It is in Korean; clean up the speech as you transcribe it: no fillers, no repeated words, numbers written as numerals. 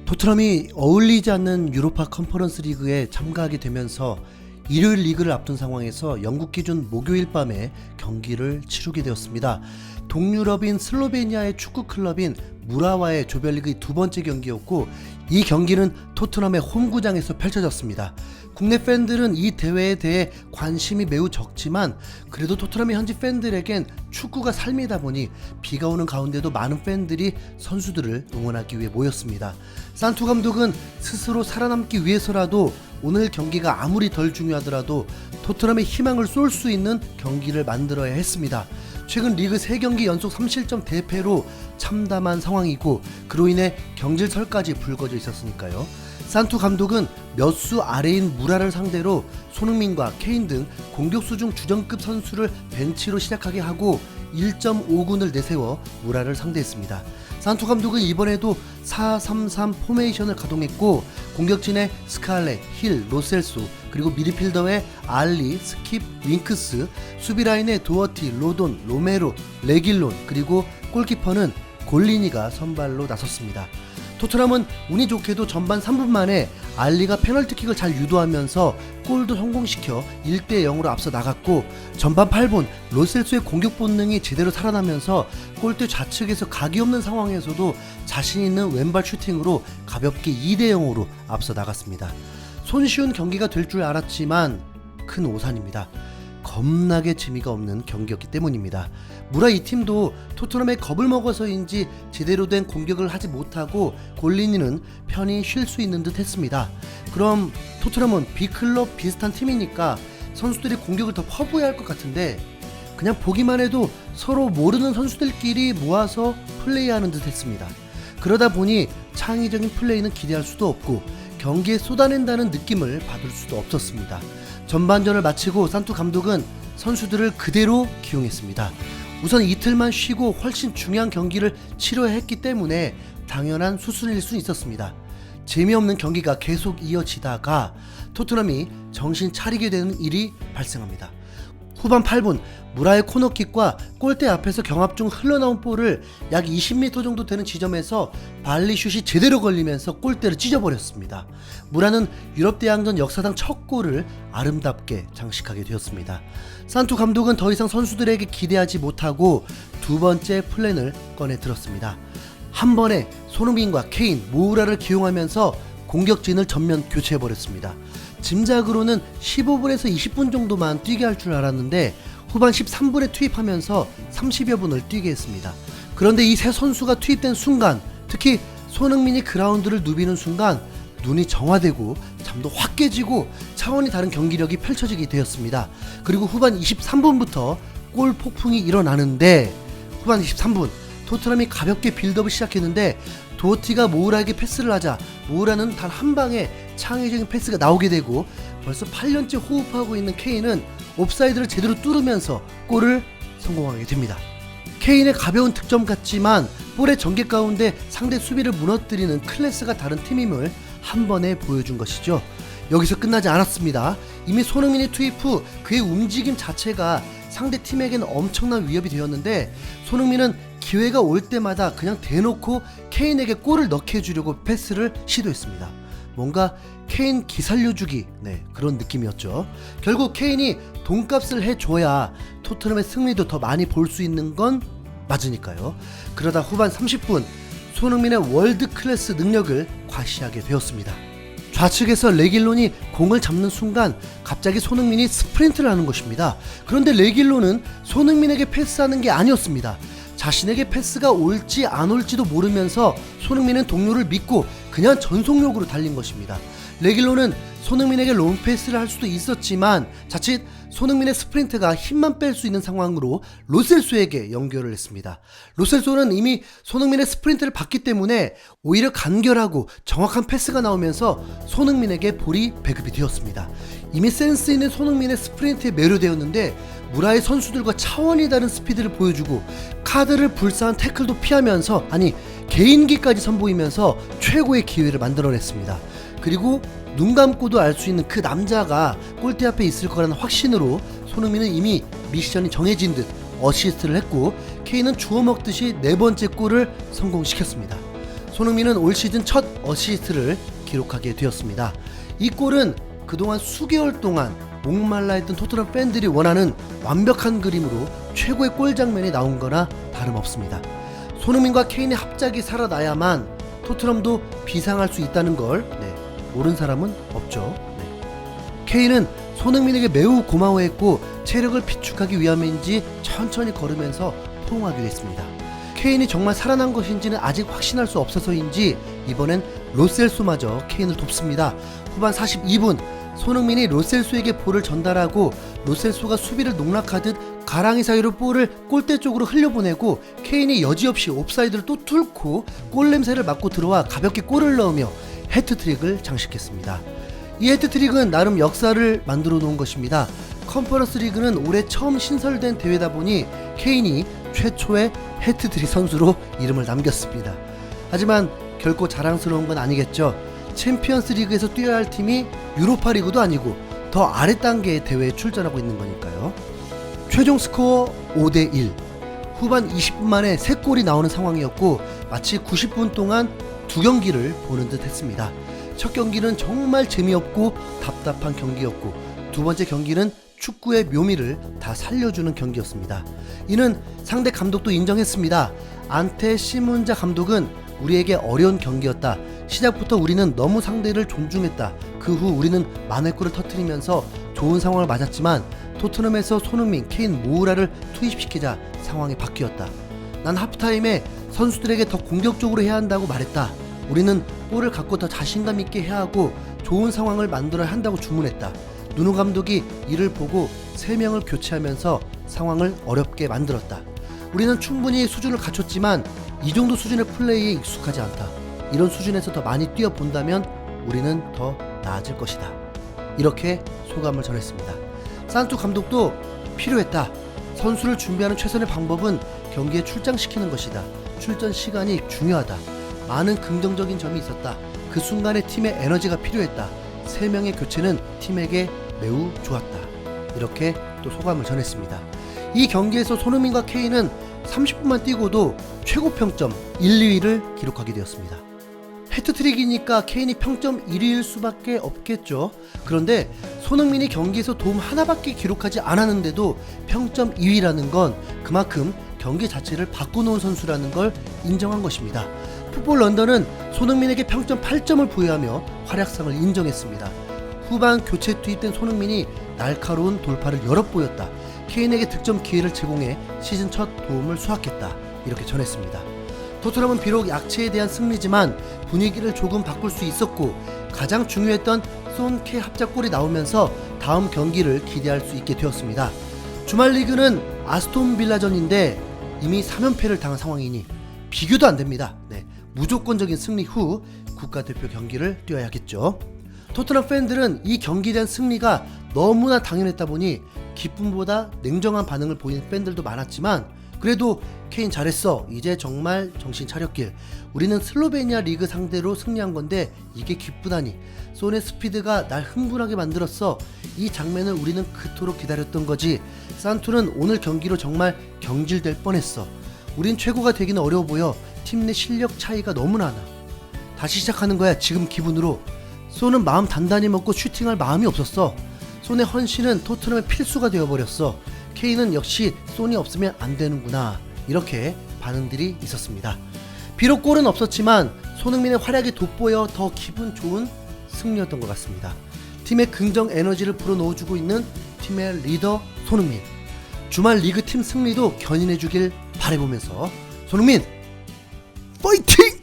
토트넘이 어울리지 않는 유로파 컨퍼런스 리그에 참가하게 되면서 일요일 리그를 앞둔 상황에서 영국 기준 목요일 밤에 경기를 치르게 되었습니다. 동유럽인 슬로베니아의 축구 클럽인 무라와의 조별리그 두 번째 경기였고, 이 경기는 토트넘의 홈구장에서 펼쳐졌습니다. 국내 팬들은 이 대회에 대해 관심이 매우 적지만 그래도 토트넘의 현지 팬들에겐 축구가 삶이다 보니 비가 오는 가운데도 많은 팬들이 선수들을 응원하기 위해 모였습니다. 산투 감독은 스스로 살아남기 위해서라도 오늘 경기가 아무리 덜 중요하더라도 토트넘의 희망을 쏠 수 있는 경기를 만들어야 했습니다. 최근 리그 3경기 연속 3실점 대패로 참담한 상황이고, 그로 인해 경질설까지 불거져 있었으니까요. 산투 감독은 몇 수 아래인 무라를 상대로 손흥민과 케인 등 공격수 중 주전급 선수를 벤치로 시작하게 하고 1.5군을 내세워 무라를 상대했습니다. 산투 감독은 이번에도 4-3-3 포메이션을 가동했고, 공격진의 스칼렛, 힐, 로셀소, 그리고 미드필더의 알리, 스킵, 윙크스, 수비라인의 도어티, 로돈, 로메로, 레길론, 그리고 골키퍼는 골리니가 선발로 나섰습니다. 토트넘은 운이 좋게도 전반 3분 만에 알리가 페널티킥을 잘 유도하면서 골도 성공시켜 1대0으로 앞서 나갔고, 전반 8분 로셀소의 공격 본능이 제대로 살아나면서 골대 좌측에서 각이 없는 상황에서도 자신 있는 왼발 슈팅으로 가볍게 2대0으로 앞서 나갔습니다. 손쉬운 경기가 될 줄 알았지만 큰 오산입니다. 겁나게 재미가 없는 경기였기 때문입니다. 무라 이 팀도 토트넘에 겁을 먹어서인지 제대로 된 공격을 하지 못하고 골리니는 편히 쉴 수 있는 듯 했습니다. 그럼 토트넘은 B클럽 비슷한 팀이니까 선수들이 공격을 더 퍼부어야 할 것 같은데, 그냥 보기만 해도 서로 모르는 선수들끼리 모아서 플레이하는 듯 했습니다. 그러다 보니 창의적인 플레이는 기대할 수도 없고 경기에 쏟아낸다는 느낌을 받을 수도 없었습니다. 전반전을 마치고 산투 감독은 선수들을 그대로 기용했습니다. 우선 이틀만 쉬고 훨씬 중요한 경기를 치러야 했기 때문에 당연한 수순일 수 있었습니다. 재미없는 경기가 계속 이어지다가 토트넘이 정신 차리게 되는 일이 발생합니다. 후반 8분 무라의 코너킥과 골대 앞에서 경합 중 흘러나온 볼을 약 20m 정도 되는 지점에서 발리슛이 제대로 걸리면서 골대를 찢어버렸습니다. 무라는 유럽대항전 역사상 첫 골을 아름답게 장식하게 되었습니다. 산투 감독은 더 이상 선수들에게 기대하지 못하고 두 번째 플랜을 꺼내 들었습니다. 한 번에 손흥민과 케인, 모우라를 기용하면서 공격진을 전면 교체해버렸습니다. 짐작으로는 15분에서 20분 정도만 뛰게 할 줄 알았는데 후반 13분에 투입하면서 30여 분을 뛰게 했습니다. 그런데 이 세 선수가 투입된 순간, 특히 손흥민이 그라운드를 누비는 순간 눈이 정화되고 잠도 확 깨지고 차원이 다른 경기력이 펼쳐지게 되었습니다. 그리고 후반 23분부터 골 폭풍이 일어나는데, 후반 23분 토트넘이 가볍게 빌드업을 시작했는데 도어티가 모우라에게 패스를 하자 모우라는 단 한 방에 창의적인 패스가 나오게 되고, 벌써 8년째 호흡하고 있는 케인은 옵사이드를 제대로 뚫으면서 골을 성공하게 됩니다. 케인의 가벼운 득점 같지만 볼의 전개 가운데 상대 수비를 무너뜨리는 클래스가 다른 팀임을 한 번에 보여준 것이죠. 여기서 끝나지 않았습니다. 이미 손흥민의 투입 후 그의 움직임 자체가 상대 팀에게는 엄청난 위협이 되었는데, 손흥민은 기회가 올 때마다 그냥 대놓고 케인에게 골을 넣게 해주려고 패스를 시도했습니다. 뭔가 케인 기살려주기, 그런 느낌이었죠. 결국 케인이 돈값을 해줘야 토트넘의 승리도 더 많이 볼 수 있는 건 맞으니까요. 그러다 후반 30분 손흥민의 월드 클래스 능력을 과시하게 되었습니다. 좌측에서 레길론이 공을 잡는 순간 갑자기 손흥민이 스프린트를 하는 것입니다. 그런데 레길론은 손흥민에게 패스하는 게 아니었습니다. 자신에게 패스가 올지 안 올지도 모르면서 손흥민은 동료를 믿고 그냥 전속력으로 달린 것입니다. 레길론은 손흥민에게 롱패스를 할 수도 있었지만 자칫 손흥민의 스프린트가 힘만 뺄 수 있는 상황으로 로셀소에게 연결을 했습니다. 로셀소는 이미 손흥민의 스프린트를 받기 때문에 오히려 간결하고 정확한 패스가 나오면서 손흥민에게 볼이 배급이 되었습니다. 이미 센스 있는 손흥민의 스프린트에 매료되었는데 무라의 선수들과 차원이 다른 스피드를 보여주고 카드를 불사한 태클도 피하면서, 아니 개인기까지 선보이면서 최고의 기회를 만들어냈습니다. 그리고 눈 감고도 알 수 있는 그 남자가 골대 앞에 있을 거라는 확신으로 손흥민은 이미 미션이 정해진 듯 어시스트를 했고, 케인은 주워 먹듯이 네 번째 골을 성공시켰습니다. 손흥민은 올 시즌 첫 어시스트를 기록하게 되었습니다. 이 골은 그동안 수개월 동안 목말라 했던 토트넘 팬들이 원하는 완벽한 그림으로 최고의 골 장면이 나온 거나 다름없습니다. 손흥민과 케인의 합작이 살아나야만 토트넘도 비상할 수 있다는 걸 모르는 사람은 없죠. 케인은 손흥민에게 매우 고마워했고 체력을 비축하기 위함인지 천천히 걸으면서 포옹하기도 했습니다. 케인이 정말 살아난 것인지는 아직 확신할 수 없어서인지 이번엔 로셀소마저 케인을 돕습니다. 후반 42분 손흥민이 로셀소에게 볼을 전달하고 로셀소가 수비를 농락하듯 가랑이 사이로 볼을 골대 쪽으로 흘려보내고 케인이 여지없이 옵사이드를 또 뚫고 골 냄새를 맡고 들어와 가볍게 골을 넣으며 해트트릭을 장식했습니다. 이 해트트릭은 나름 역사를 만들어 놓은 것입니다. 컨퍼런스 리그는 올해 처음 신설된 대회다 보니 케인이 최초의 해트트릭 선수로 이름을 남겼습니다. 하지만 결코 자랑스러운 건 아니겠죠. 챔피언스 리그에서 뛰어야 할 팀이 유로파 리그도 아니고 더 아래 단계의 대회에 출전하고 있는 거니까요. 최종 스코어 5대1. 후반 20분 만에 3골이 나오는 상황이었고 마치 90분 동안 두 경기를 보는 듯 했습니다. 첫 경기는 정말 재미없고 답답한 경기였고 두 번째 경기는 축구의 묘미를 다 살려주는 경기였습니다. 이는 상대 감독도 인정했습니다. 안테 시문자 감독은 우리에게 어려운 경기였다. 시작부터 우리는 너무 상대를 존중했다. 그 후 우리는 많은 골을 터뜨리면서 좋은 상황을 맞았지만 토트넘에서 손흥민, 케인, 모우라를 투입시키자 상황이 바뀌었다. 난 하프타임에 선수들에게 더 공격적으로 해야 한다고 말했다. 우리는 볼을 갖고 더 자신감 있게 해야 하고 좋은 상황을 만들어야 한다고 주문했다. 누누 감독이 이를 보고 3명을 교체하면서 상황을 어렵게 만들었다. 우리는 충분히 수준을 갖췄지만 이 정도 수준의 플레이에 익숙하지 않다. 이런 수준에서 더 많이 뛰어본다면 우리는 더 나아질 것이다. 이렇게 소감을 전했습니다. 산투 감독도 필요했다. 선수를 준비하는 최선의 방법은 경기에 출장시키는 것이다. 출전 시간이 중요하다. 많은 긍정적인 점이 있었다. 그 순간에 팀의 에너지가 필요했다. 3명의 교체는 팀에게 매우 좋았다. 이렇게 또 소감을 전했습니다. 이 경기에서 손흥민과 케인은 30분만 뛰고도 최고 평점 1, 2위를 기록하게 되었습니다. 해트트릭이니까 케인이 평점 1위일 수밖에 없겠죠. 그런데 손흥민이 경기에서 도움 하나밖에 기록하지 않았는데도 평점 2위라는 건 그만큼 경기 자체를 바꿔놓은 선수라는 걸 인정한 것입니다. 풋볼 런던은 손흥민에게 평점 8점을 부여하며 활약상을 인정했습니다. 후반 교체 투입된 손흥민이 날카로운 돌파를 여러 보였다. 케인에게 득점 기회를 제공해 시즌 첫 도움을 수확했다. 이렇게 전했습니다. 토트넘은 비록 약체에 대한 승리지만 분위기를 조금 바꿀 수 있었고 가장 중요했던 손케 합작골이 나오면서 다음 경기를 기대할 수 있게 되었습니다. 주말 리그는 아스톤 빌라전인데 이미 3연패를 당한 상황이니 비교도 안 됩니다. 무조건적인 승리 후 국가대표 경기를 뛰어야겠죠. 토트넘 팬들은 이 경기에 대한 승리가 너무나 당연했다 보니 기쁨보다 냉정한 반응을 보이는 팬들도 많았지만 그래도 케인 잘했어. 이제 정말 정신 차렸길. 우리는 슬로베니아 리그 상대로 승리한 건데 이게 기쁘다니. 손의 스피드가 날 흥분하게 만들었어. 이 장면을 우리는 그토록 기다렸던 거지. 산투는 오늘 경기로 정말 경질될 뻔했어. 우린 최고가 되기는 어려워 보여. 팀 내 실력 차이가 너무나 나. 다시 시작하는 거야 지금 기분으로. 손은 마음 단단히 먹고 슈팅할 마음이 없었어. 손의 헌신은 토트넘의 필수가 되어버렸어. 케인은 역시 손이 없으면 안 되는구나. 이렇게 반응들이 있었습니다. 비록 골은 없었지만 손흥민의 활약이 돋보여 더 기분 좋은 승리였던 것 같습니다. 팀의 긍정 에너지를 불어넣어주고 있는 팀의 리더 손흥민. 주말 리그 팀 승리도 견인해주길 바라보면서 손흥민 파이팅!